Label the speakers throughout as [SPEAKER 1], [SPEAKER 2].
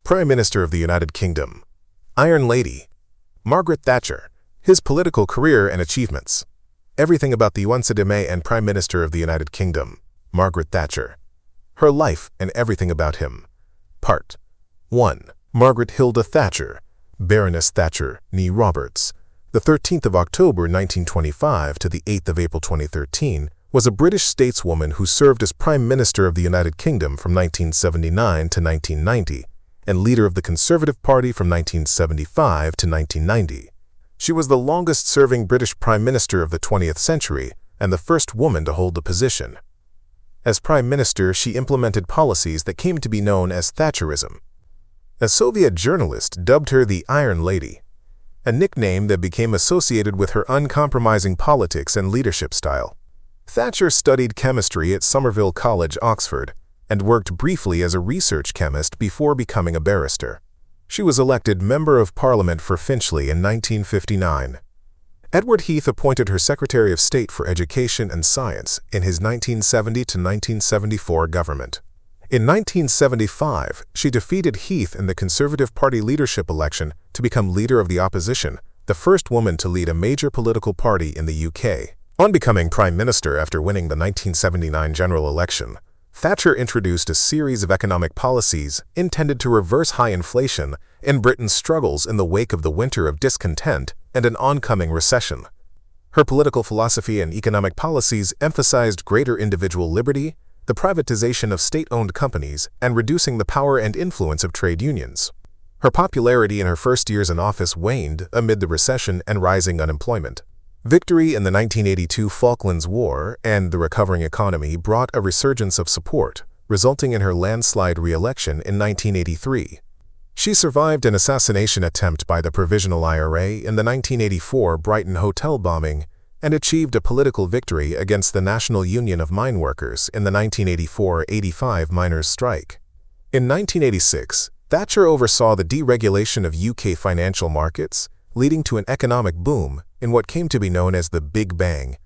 [SPEAKER 1] Prime Minister of the United Kingdom. Iron Lady. Margaret Thatcher. His political career and achievements. Everything about the once and Prime Minister of the United Kingdom, Margaret Thatcher. Her life and everything about him. Part 1. Margaret Hilda Thatcher, Baroness Thatcher, née Roberts, the 13th of October 1925 to the 8th of April 2013, was a British stateswoman who served as Prime Minister of the United Kingdom from 1979 to 1990 and leader of the Conservative Party from 1975 to 1990. She was the longest-serving British Prime Minister of the 20th century and the first woman to hold the position. As Prime Minister, she implemented policies that came to be known as Thatcherism. A Soviet journalist dubbed her the Iron Lady, a nickname that became associated with her uncompromising politics and leadership style. Thatcher studied chemistry at Somerville College, Oxford, and worked briefly as a research chemist before becoming a barrister. She was elected Member of Parliament for Finchley in 1959. Edward Heath appointed her Secretary of State for Education and Science in his 1970 to 1974 government. In 1975, she defeated Heath in the Conservative Party leadership election to become Leader of the Opposition, the first woman to lead a major political party in the UK. On becoming Prime Minister after winning the 1979 general election, Thatcher introduced a series of economic policies intended to reverse high inflation and Britain's struggles in the wake of the winter of discontent and an oncoming recession. Her political philosophy and economic policies emphasized greater individual liberty, the privatization of state-owned companies, and reducing the power and influence of trade unions. Her popularity in her first years in office waned amid the recession and rising unemployment. Victory in the 1982 Falklands War and the recovering economy brought a resurgence of support, resulting in her landslide re-election in 1983. She survived an assassination attempt by the Provisional IRA in the 1984 Brighton hotel bombing and achieved a political victory against the National Union of Mine Workers in the 1984-85 miners' strike. In 1986, Thatcher oversaw the deregulation of UK financial markets, leading to an economic boom in what came to be known as the Big Bang.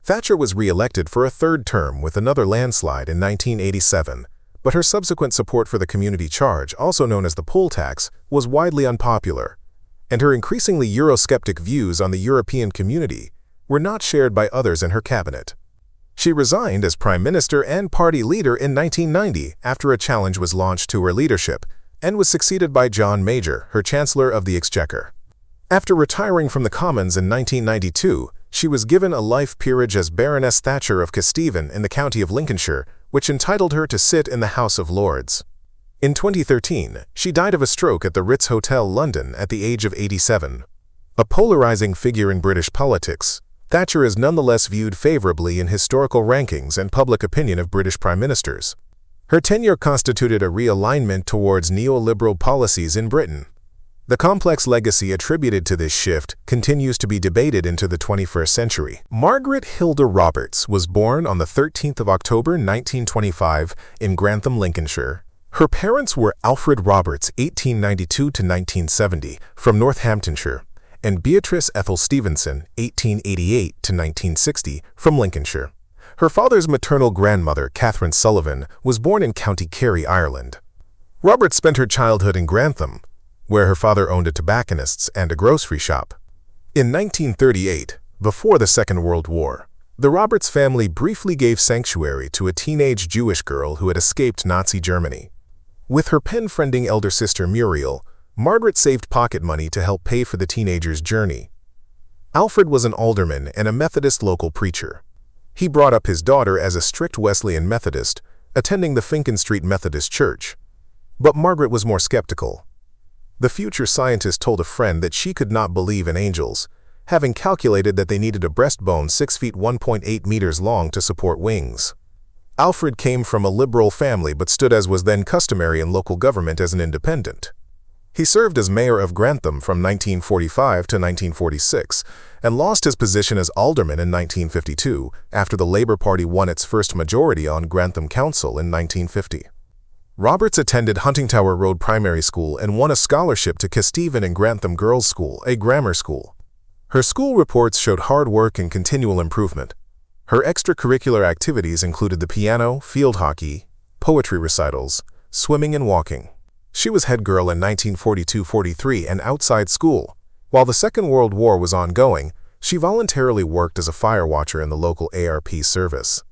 [SPEAKER 1] Thatcher was re-elected for a third term with another landslide in 1987, but her subsequent support for the community charge, also known as the poll tax, was widely unpopular, and her increasingly Eurosceptic views on the European community were not shared by others in her cabinet. She resigned as Prime Minister and party leader in 1990 after a challenge was launched to her leadership and was succeeded by John Major, her Chancellor of the Exchequer. After retiring from the Commons in 1992, she was given a life peerage as Baroness Thatcher of Kesteven in the county of Lincolnshire, which entitled her to sit in the House of Lords. In 2013, she died of a stroke at the Ritz Hotel, London, at the age of 87. A polarizing figure in British politics, Thatcher is nonetheless viewed favorably in historical rankings and public opinion of British prime ministers. Her tenure constituted a realignment towards neoliberal policies in Britain. The complex legacy attributed to this shift continues to be debated into the 21st century. Margaret Hilda Roberts was born on the 13th of October 1925 in Grantham, Lincolnshire. Her parents were Alfred Roberts (1892 to 1970) from Northamptonshire and Beatrice Ethel Stevenson (1888 to 1960) from Lincolnshire. Her father's maternal grandmother, Catherine Sullivan, was born in County Kerry, Ireland. Roberts spent her childhood in Grantham, where her father owned a tobacconist's and a grocery shop. In 1938, before the Second World War, the Roberts family briefly gave sanctuary to a teenage Jewish girl who had escaped Nazi Germany. With her pen-friending elder sister Muriel, Margaret saved pocket money to help pay for the teenager's journey. Alfred was an alderman and a Methodist local preacher. He brought up his daughter as a strict Wesleyan Methodist, attending the Finken Street Methodist Church. But Margaret was more skeptical. The future scientist told a friend that she could not believe in angels, having calculated that they needed a breastbone 6 feet 1.8 meters long to support wings. Alfred came from a liberal family but stood as was then customary in local government as an independent. He served as mayor of Grantham from 1945 to 1946 and lost his position as alderman in 1952 after the Labour Party won its first majority on Grantham Council in 1950. Roberts attended Huntingtower Road Primary School and won a scholarship to Kesteven and Grantham Girls' School, a grammar school. Her school reports showed hard work and continual improvement. Her extracurricular activities included the piano, field hockey, poetry recitals, swimming and walking. She was head girl in 1942-43 and outside school. While the Second World War was ongoing, she voluntarily worked as a fire watcher in the local ARP service.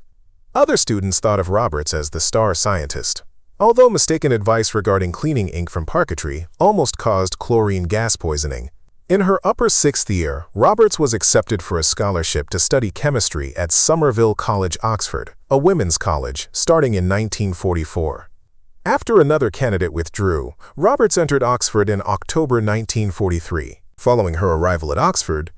[SPEAKER 1] Other students thought of Roberts as the star scientist, although mistaken advice regarding cleaning ink from parquetry almost caused chlorine gas poisoning. In her upper sixth year, Roberts was accepted for a scholarship to study chemistry at Somerville College, Oxford, a women's college, starting in 1944. After another candidate withdrew, Roberts entered Oxford in October 1943. Following her arrival at Oxford,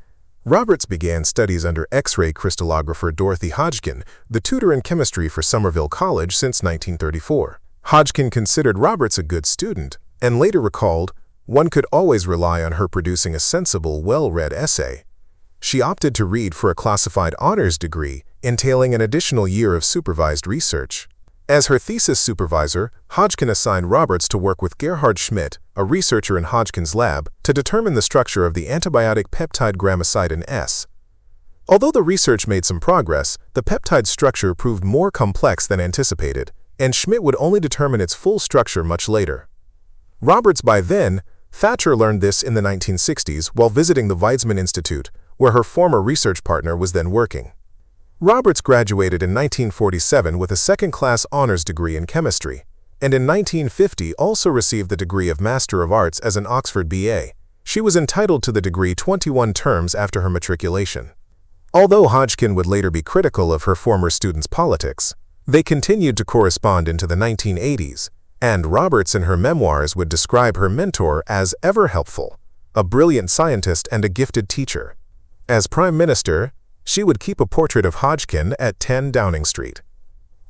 [SPEAKER 1] Roberts began studies under X-ray crystallographer Dorothy Hodgkin, the tutor in chemistry for Somerville College since 1934. Hodgkin considered Roberts a good student, and later recalled, "One could always rely on her producing a sensible, well-read essay." She opted to read for a classified honors degree, entailing an additional year of supervised research. As her thesis supervisor, Hodgkin assigned Roberts to work with Gerhard Schmidt, a researcher in Hodgkin's lab, to determine the structure of the antibiotic peptide gramacydin S. Although the research made some progress, the peptide structure proved more complex than anticipated, and Schmidt would only determine its full structure much later. Roberts by then, Thatcher learned this in the 1960s while visiting the Weizmann Institute, where her former research partner was then working. Roberts graduated in 1947 with a second-class honors degree in chemistry, and in 1950 also received the degree of Master of Arts as an Oxford BA. She was entitled to the degree 21 terms after her matriculation. Although Hodgkin would later be critical of her former students' politics, they continued to correspond into the 1980s, and Roberts in her memoirs would describe her mentor as ever helpful, a brilliant scientist and a gifted teacher. As Prime Minister, she would keep a portrait of Hodgkin at 10 Downing Street.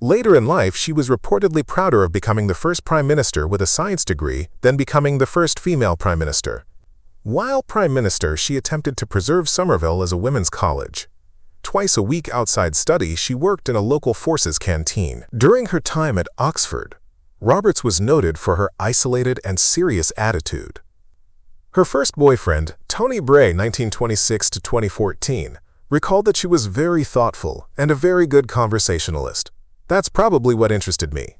[SPEAKER 1] Later in life, she was reportedly prouder of becoming the first Prime Minister with a science degree than becoming the first female Prime Minister. While Prime Minister, she attempted to preserve Somerville as a women's college. Twice a week outside study, she worked in a local forces canteen. During her time at Oxford, Roberts was noted for her isolated and serious attitude. Her first boyfriend, Tony Bray, 1926-2014, recalled that she was very thoughtful and a very good conversationalist. That's probably what interested me.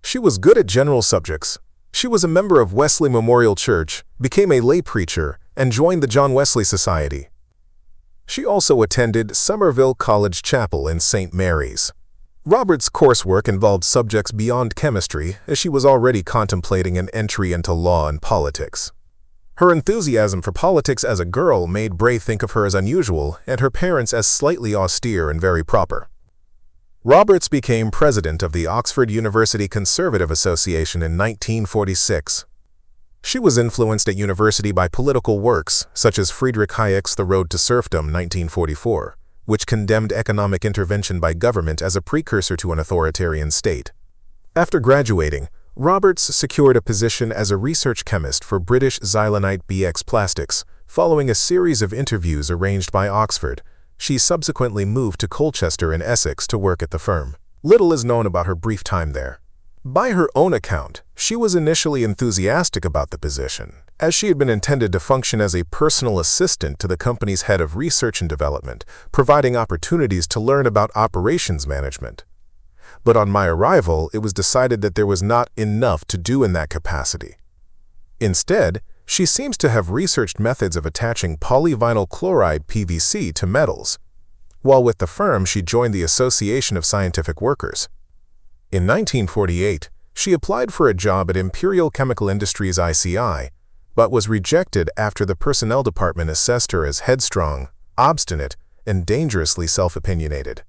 [SPEAKER 1] She was good at general subjects. She was a member of Wesley Memorial Church, became a lay preacher, and joined the John Wesley Society. She also attended Somerville College Chapel in St. Mary's. Roberts' coursework involved subjects beyond chemistry, as she was already contemplating an entry into law and politics. Her enthusiasm for politics as a girl made Bray think of her as unusual and her parents as slightly austere and very proper. Roberts became president of the Oxford University Conservative Association in 1946. She was influenced at university by political works, such as Friedrich Hayek's The Road to Serfdom, 1944, which condemned economic intervention by government as a precursor to an authoritarian state. After graduating, Roberts secured a position as a research chemist for British Xylonite BX Plastics. Following a series of interviews arranged by Oxford, she subsequently moved to Colchester in Essex to work at the firm. Little is known about her brief time there. By her own account, she was initially enthusiastic about the position, as she had been intended to function as a personal assistant to the company's head of research and development, providing opportunities to learn about operations management. But on my arrival, it was decided that there was not enough to do in that capacity. Instead, she seems to have researched methods of attaching polyvinyl chloride (PVC) to metals. While with the firm, she joined the Association of Scientific Workers. In 1948, she applied for a job at Imperial Chemical Industries (ICI), but was rejected after the personnel department assessed her as headstrong, obstinate, and dangerously self-opinionated.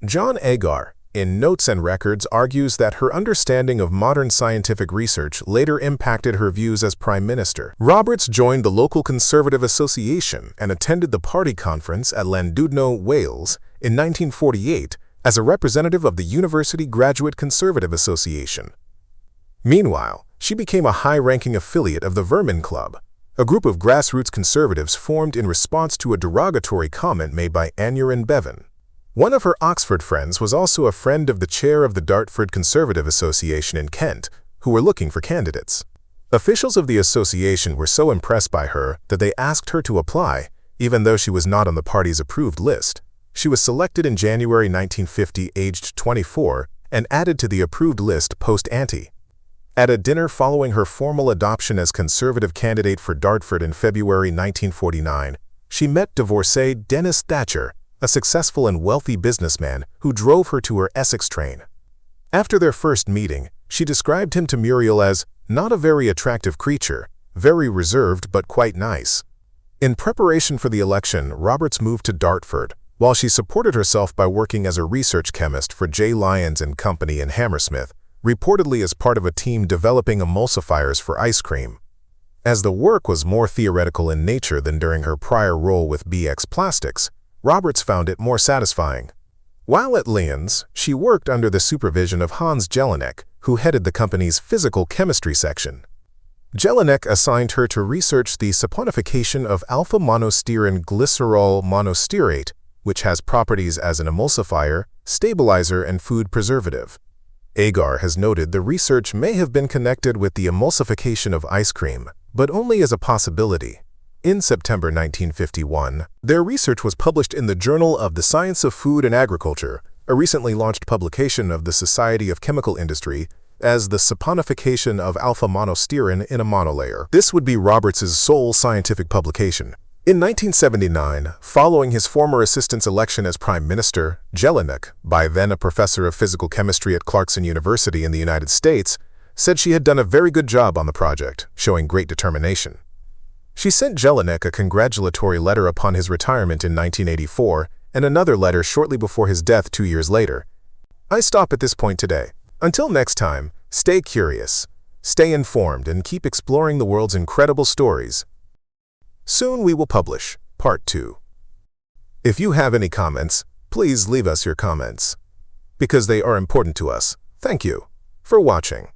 [SPEAKER 1] John Agar, in Notes and Records, argues that her understanding of modern scientific research later impacted her views as Prime Minister. Roberts joined the local Conservative Association and attended the party conference at Llandudno, Wales, in 1948 as a representative of the University Graduate Conservative Association. Meanwhile, she became a high-ranking affiliate of the Vermin Club, a group of grassroots conservatives formed in response to a derogatory comment made by Aneurin Bevan. One of her Oxford friends was also a friend of the chair of the Dartford Conservative Association in Kent, who were looking for candidates. Officials of the association were so impressed by her that they asked her to apply, even though she was not on the party's approved list. She was selected in January 1950, aged 24, and added to the approved list post ante. At a dinner following her formal adoption as Conservative candidate for Dartford in February 1949, she met divorcee Dennis Thatcher, a successful and wealthy businessman who drove her to her Essex train. After their first meeting, she described him to Muriel as not a very attractive creature, very reserved but quite nice. In preparation for the election, Roberts moved to Dartford, while she supported herself by working as a research chemist for J. Lyons and Company in Hammersmith, reportedly as part of a team developing emulsifiers for ice cream. As the work was more theoretical in nature than during her prior role with BX Plastics, Roberts found it more satisfying. While at Lyons, she worked under the supervision of Hans Jelinek, who headed the company's physical chemistry section. Jelinek assigned her to research the saponification of alpha-monostearin glycerol monostearate, which has properties as an emulsifier, stabilizer, and food preservative. Agar has noted the research may have been connected with the emulsification of ice cream, but only as a possibility. In September 1951, their research was published in the Journal of the Science of Food and Agriculture, a recently launched publication of the Society of Chemical Industry, as the saponification of alpha-monostearin in a monolayer. This would be Roberts's sole scientific publication. In 1979, following his former assistant's election as Prime Minister, Jelinek, by then a professor of physical chemistry at Clarkson University in the United States, said she had done a very good job on the project, showing great determination. She sent Jelinek a congratulatory letter upon his retirement in 1984 and another letter shortly before his death 2 years later. I stop at this point today. Until next time, stay curious, stay informed, and keep exploring the world's incredible stories. Soon we will publish Part 2. If you have any comments, please leave us your comments, because they are important to us. Thank you for watching.